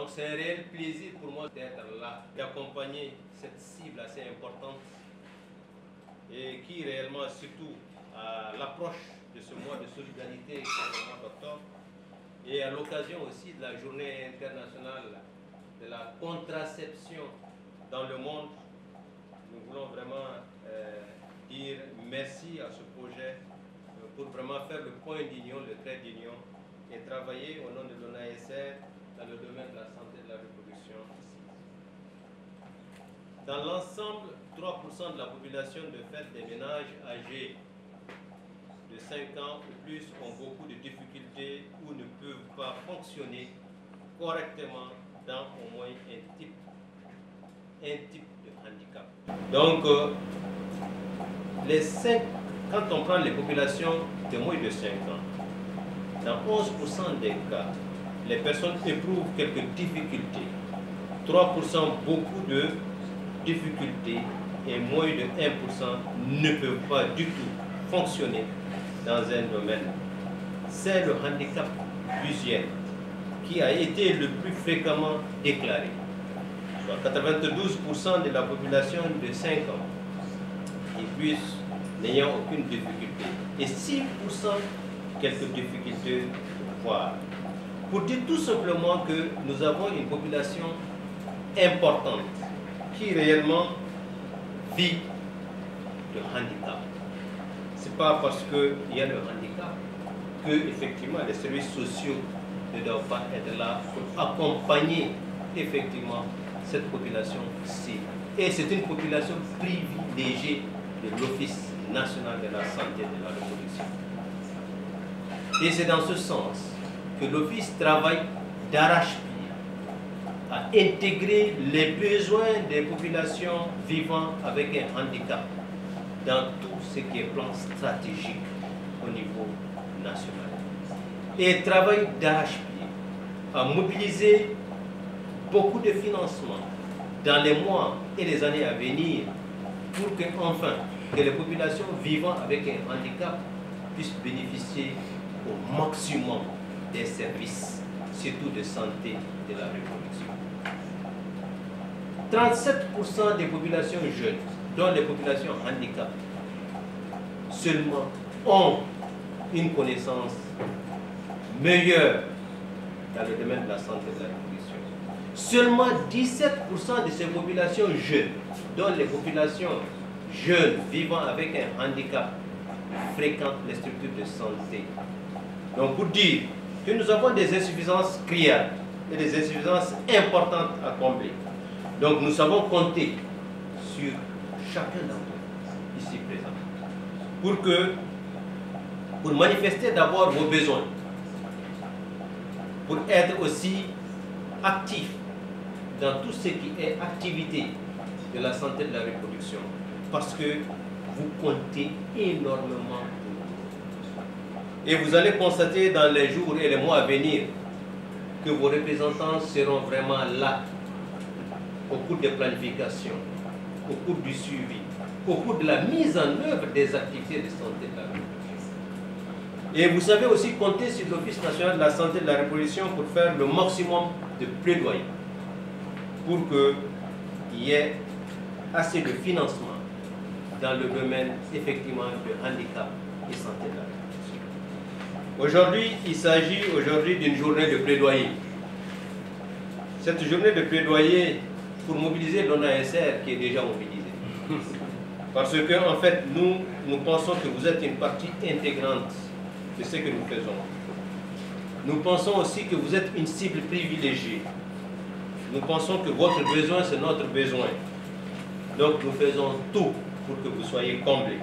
Donc c'est un réel plaisir pour moi d'être là, d'accompagner cette cible assez importante et qui réellement, surtout à l'approche de ce mois de solidarité, le mois d'octobre, et à l'occasion aussi de la journée internationale de la contraception dans le monde, nous voulons vraiment dire merci à ce projet pour vraiment faire le point d'union, le trait d'union et travailler au nom de l'ONASR dans le domaine de la santé et de la reproduction ici. Dans l'ensemble, 3% de la population de fait des ménages âgés de 5 ans ou plus ont beaucoup de difficultés ou ne peuvent pas fonctionner correctement dans au moins un type de handicap. Donc, quand on prend les populations de moins de 5 ans, dans 11% des cas, les personnes éprouvent quelques difficultés. 3% beaucoup de difficultés et moins de 1% ne peuvent pas du tout fonctionner dans un domaine. C'est le handicap visuel qui a été le plus fréquemment déclaré. 92% de la population de 5 ans et plus n'ayant aucune difficulté et 6% quelques difficultés de voir. Pour dire tout simplement que nous avons une population importante qui réellement vit de handicap. Ce n'est pas parce qu'il y a le handicap que effectivement les services sociaux ne doivent pas être là pour accompagner effectivement cette population-ci. Et c'est une population privilégiée de l'Office national de la santé et de la reproduction. Et c'est dans ce sens que l'Office travaille d'arrache-pied à intégrer les besoins des populations vivant avec un handicap dans tout ce qui est plan stratégique au niveau national. Et travaille d'arrache-pied à mobiliser beaucoup de financements dans les mois et les années à venir pour que, enfin, que les populations vivant avec un handicap puissent bénéficier au maximum des services, surtout de santé et de la reproduction. 37% des populations jeunes, dont les populations handicapées, seulement ont une connaissance meilleure dans le domaine de la santé et de la reproduction. Seulement 17% de ces populations jeunes, dont les populations jeunes vivant avec un handicap, fréquentent les structures de santé. Donc pour dire que nous avons des insuffisances criardes et des insuffisances importantes à combler. Donc nous savons compter sur chacun d'entre nous ici présent pour manifester d'abord vos besoins, pour être aussi actif dans tout ce qui est activité de la santé et de la reproduction, parce que vous comptez énormément. Et vous allez constater dans les jours et les mois à venir que vos représentants seront vraiment là au cours des planifications, au cours du suivi, au cours de la mise en œuvre des activités de santé de la reproduction. Et vous savez aussi compter sur l'Office national de la santé et de la reproduction pour faire le maximum de plaidoyer pour qu'il y ait assez de financement dans le domaine effectivement de handicap et santé de la reproduction. Aujourd'hui, il s'agit d'une journée de plaidoyer. Cette journée de plaidoyer pour mobiliser l'ONASR qui est déjà mobilisée. Parce que en fait, nous pensons que vous êtes une partie intégrante de ce que nous faisons. Nous pensons aussi que vous êtes une cible privilégiée. Nous pensons que votre besoin, c'est notre besoin. Donc nous faisons tout pour que vous soyez comblés.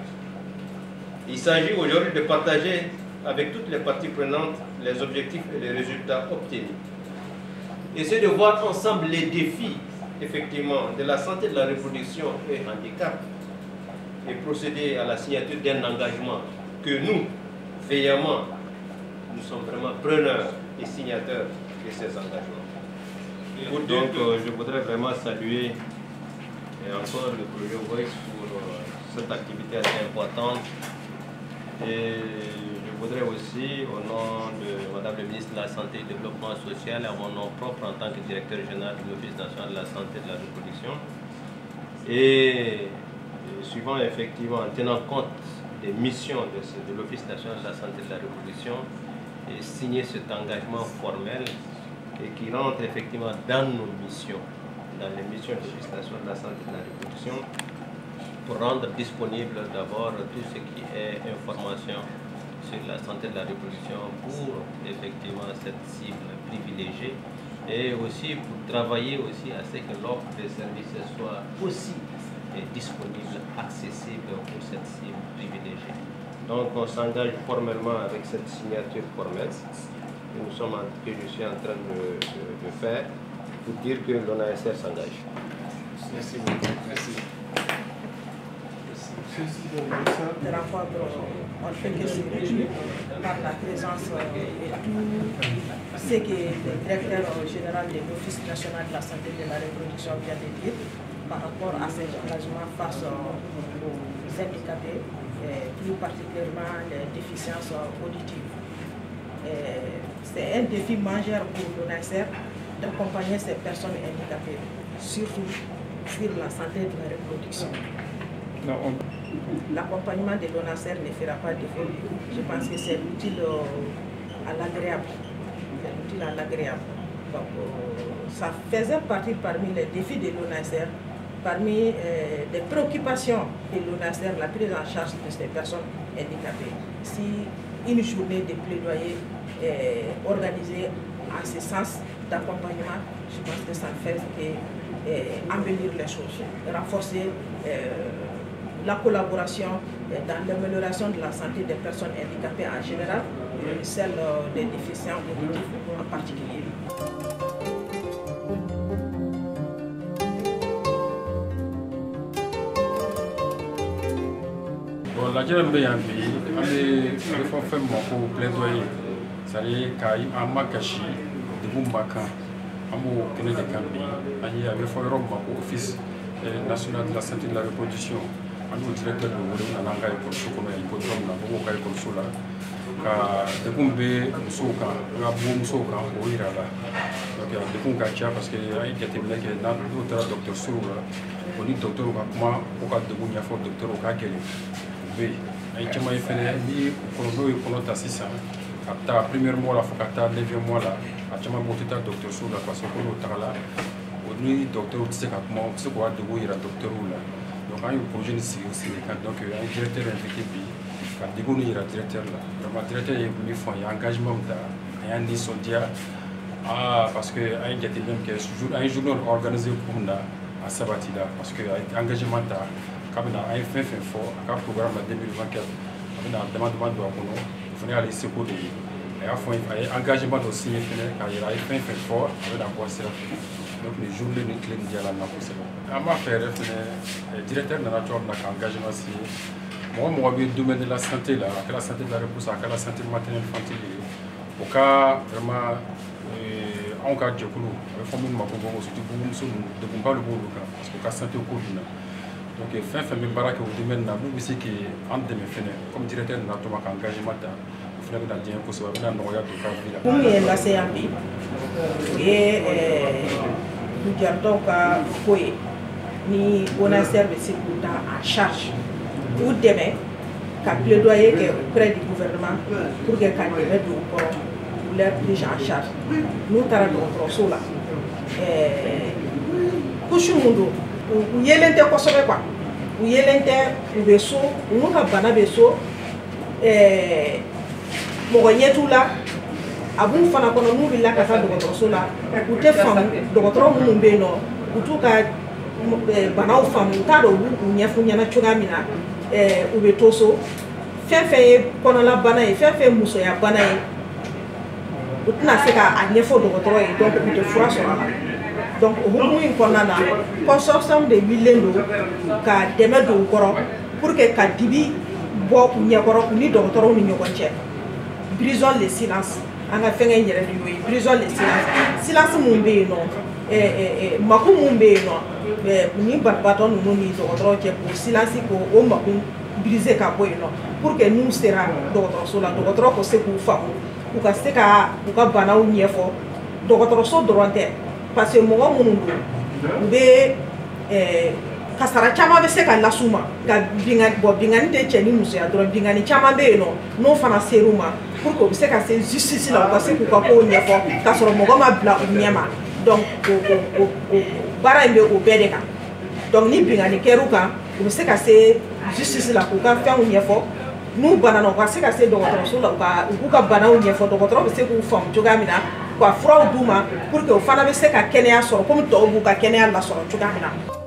Il s'agit aujourd'hui de partager avec toutes les parties prenantes les objectifs et les résultats obtenus. Et c'est de voir ensemble les défis, effectivement, de la santé de la reproduction et handicap et procéder à la signature d'un engagement que nous, veillamment, nous sommes vraiment preneurs et signataires de ces engagements. Donc, je voudrais vraiment saluer encore le projet Voice pour cette activité assez importante. Et je voudrais aussi, au nom de Madame le ministre de la Santé et du Développement social, à mon nom propre en tant que directeur général de l'Office national de la santé et de la reproduction, et suivant effectivement, en tenant compte des missions de l'Office national de la santé et de la reproduction, et signer cet engagement formel et qui rentre effectivement dans nos missions, dans les missions de l'Office national de la santé et de la reproduction, pour rendre disponible d'abord tout ce qui est information sur la santé de la reproduction pour effectivement cette cible privilégiée, et aussi pour travailler aussi à ce que l'offre des services soit aussi disponible, accessible pour cette cible privilégiée. Donc on s'engage formellement avec cette signature formelle que je suis en train de faire pour dire que l'ONASR s'engage. Merci beaucoup. Merci. Le rapport, on fait que c'est réduit par la présence et tout ce que le directeur général de l'Office national de la santé et de la reproduction vient de dire par rapport à cet engagement face aux handicapés, plus particulièrement les déficiences auditives. C'est un défi majeur pour l'ONASR d'accompagner ces personnes handicapées, surtout sur la santé de la reproduction. L'accompagnement de l'ONASR ne fera pas défaut. Je pense que c'est l'utile à l'agréable. Donc, ça faisait partie parmi les défis de l'ONASR, parmi les préoccupations de l'ONASR, la prise en charge de ces personnes handicapées. Si une journée de plaidoyer est organisée en ce sens d'accompagnement, je pense que ça ne fait qu'embellir les choses, renforcer la collaboration dans l'amélioration de la santé des personnes handicapées en général et celle des déficients auditifs en particulier. Bon, la jërëm bi yan bi ande dafa fem mako plaidoyer c'est-à-dire kay amakashi de bumbaka amo kene de kambi ani ave fo rom mako office national de la santé et de la reproduction anu directeur de wuri ananga ko sukome ko domna ko kay ko sula ka de bumbe musoka nga bu musoka o irala donc de bunga cha parce que ay jatemle ke na docteur docteur sula ko ni docteur ka kuma ko ka de bunya fo docteur ka kele be ay chama fene ni ko do ko nota sisa ata premier mois la fokata deuxième mois la a chama botita docteur sula parce que ko tala o ni docteur tse ka kuma tse ko de bu ira docteur la donc un projet de Sénégal donc un directeur invité bi quand digo ni ira directeur là vraiment directeur est venu faire un engagement da un disondia parce que un jati même que un journal organisé pour na à Sabatila parce que engagement da comme na un fait fort à programme 2024 on a demande do akono il faut aller secours de et à fond engagement aussi fini quand il a fait fort avec la boîte donc les journées de clé de la nation. À ma faire directeur de la nature de l'engagement si moi le domaine de la santé là, la santé de la reproduction, la santé maternelle infantile, au cas vraiment en cas de coulou, avec famille ma congo surtout pour nous de combat le boulot parce que la santé au cours donc fin famille baraque au domaine là, nous ici qui entre de mes fenêtres comme directeur de la nature engagement là. Comme la CAP et nous gardons que ni on a servi en charge ou demain qu'à plaidoyer auprès du gouvernement pour que quand ils mettent leur prise en charge. Nous travaillons sur là. Couchumundo, où y a l'intérêt quoi? Où y a l'intérêt où beso, où nous avons beso. Mogoye tout là abun fana kono mu billa ka ta dɔgɔtɔrɔso la u tɛ faamu dɔgɔtɔrɔ minnu bɛ yen nɔ u t'u ka banaw faamu u t'a dɔn u ɲɛfɔ ɲɛna cogoya min na u bɛ to so fɛn fɛn ye kɔnɔla bana ye fɛn fɛn ye musoya bana ye u tɛna se k'a ɲɛfɔ dɔgɔtɔrɔ ye donc u tɛ fura sɔrɔ a la donc o hukumu in kɔnɔna na consortium de wililen don ka dɛmɛ don u kɔrɔ pour que ka dibi bɔ u ɲɛkɔrɔ u ni dɔgɔtɔrɔw ni ɲɔgɔn cɛ. Brisons le silence. On a fait un yere du brisons le silence. Silence mun be no. Maku mun be no. Ni batbaton no ni dɔgɔtɔrɔ cɛ pour silence ko o maku briser ka bɔ yen nɔ pour que n'u sera dɔgɔtɔrɔso la dɔgɔtɔrɔ ko se k'u faamu u ka se ka u ka banaw ɲɛfɔ dɔgɔtɔrɔso dɔrɔn tɛ parce que mɔgɔ minnu don u bɛ kasara caman bɛ se ka las'u ma ka bingani tɛ cɛ ni musoya dɔrɔn bingani caman bɛ yen nɔ n'o fana ser'u ma pour que u bɛ se ka se justice la u ka se k'u ka kow ɲɛfɔ k'a sɔrɔ mɔgɔ ma bila u ɲɛ ma donc o baara in bɛ o bɛɛ de kan donc ni bingani kɛr'u kan u bɛ se ka se justice la k'u ka fɛnw ɲɛfɔ n'u banana u ka se ka se dɔgɔtɔrɔso la u k'u ka banaw ɲɛfɔ dɔgɔtɔrɔ bɛ se k'u faamu cogoya min na ka furaw d'u ma pour que u fana bɛ se ka kɛnɛya sɔrɔ komi tɔw b'u ka kɛnɛya lasɔrɔ cogoya min na.